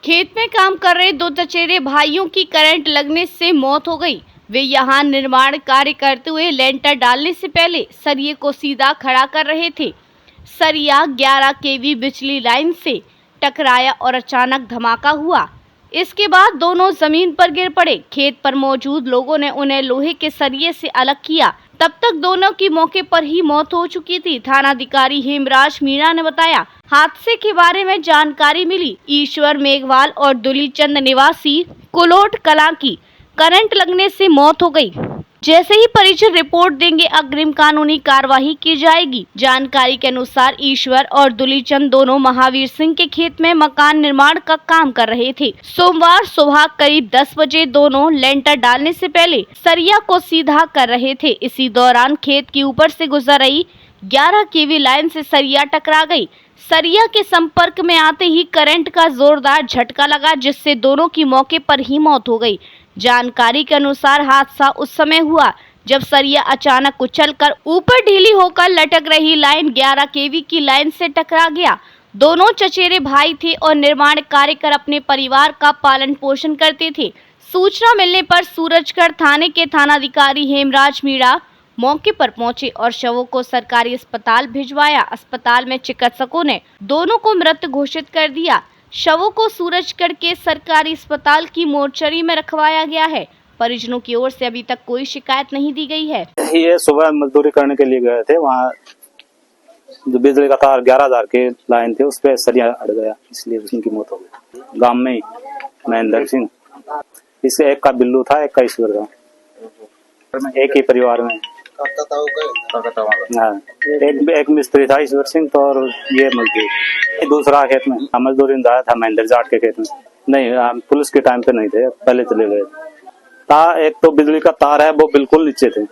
खेत में काम कर रहे दो चचेरे भाइयों की करंट लगने से मौत हो गई। वे यहां निर्माण कार्य करते हुए लेंटर डालने से पहले सरिये को सीधा खड़ा कर रहे थे। सरिया 11 केवी बिजली लाइन से टकराया और अचानक धमाका हुआ। इसके बाद दोनों जमीन पर गिर पड़े। खेत पर मौजूद लोगों ने उन्हें लोहे के सरिये से अलग किया। तब तक दोनों की मौके पर ही मौत हो चुकी थी। थानाधिकारी हेमराज मीणा ने बताया, हादसे के बारे में जानकारी मिली। ईश्वर मेघवाल और दुलीचंद निवासी कुलोट कलां की करंट लगने से मौत हो गई। जैसे ही परिजन रिपोर्ट देंगे, अग्रिम कानूनी कार्यवाही की जाएगी। जानकारी के अनुसार ईश्वर और दुलीचंद दोनों महावीर सिंह के खेत में मकान निर्माण का काम कर रहे थे। सोमवार सुबह करीब 10 बजे दोनों लेंटर डालने से पहले सरिया को सीधा कर रहे थे। इसी दौरान खेत के ऊपर से गुजर रही 11 केवी लाइन से सरिया टकरा गई। सरिया के संपर्क में आते ही करंट का जोरदार झटका लगा, जिससे दोनों की मौके पर ही मौत हो गई। जानकारी के अनुसार हादसा उस समय हुआ जब सरिया अचानक उछलकर ऊपर ढीली होकर लटक रही लाइन 11 केवी की लाइन से टकरा गया। दोनों चचेरे भाई थे और निर्माण कार्य कर अपने परिवार का पालन पोषण करते थे। सूचना मिलने पर सूरजगढ़ थाने के थानाधिकारी हेमराज मीणा मौके पर पहुंचे और शवों को सरकारी अस्पताल भिजवाया। अस्पताल में चिकित्सकों ने दोनों को मृत घोषित कर दिया। शवों को सूरजगढ़ के सरकारी अस्पताल की मोर्चरी में रखवाया गया है। परिजनों की ओर से अभी तक कोई शिकायत नहीं दी गई है। ये सुबह मजदूरी करने के लिए गए थे, वहाँ जो बिजली का तार 11,000 के लाइन थे उस पे सरिया अड़ गया, इसलिए उनकी मौत हो गई। गांव में ही महेंद्र सिंह, इससे एक का बिल्लू था, एक का ईश्वर था, एक ही परिवार में। हाँ, एक मिस्त्री था ईश्वर सिंह तो, और ये मजदूर दूसरा खेत में मजदूरी जाया था महेंद्र जाट के खेत में। नहीं, पुलिस के टाइम पे नहीं थे, पहले चले गए। एक तो बिजली का तार है वो बिल्कुल नीचे थे।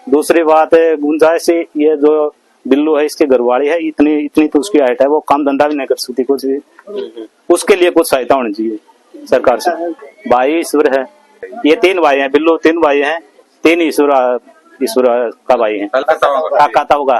दूसरी बात है गुंजाइश, ये जो बिल्लू है इसके घरवाली है, इतनी तो उसकी हाइट है, वो काम धंधा भी नहीं कर सकती कुछ भी। उसके लिए कुछ सहायता होनी चाहिए सरकार से। भाई ईश्वर है, ये 3 भाई हैं, बिल्लू 3 भाई हैं, 3 ईश्वर का भाई है, काका होगा।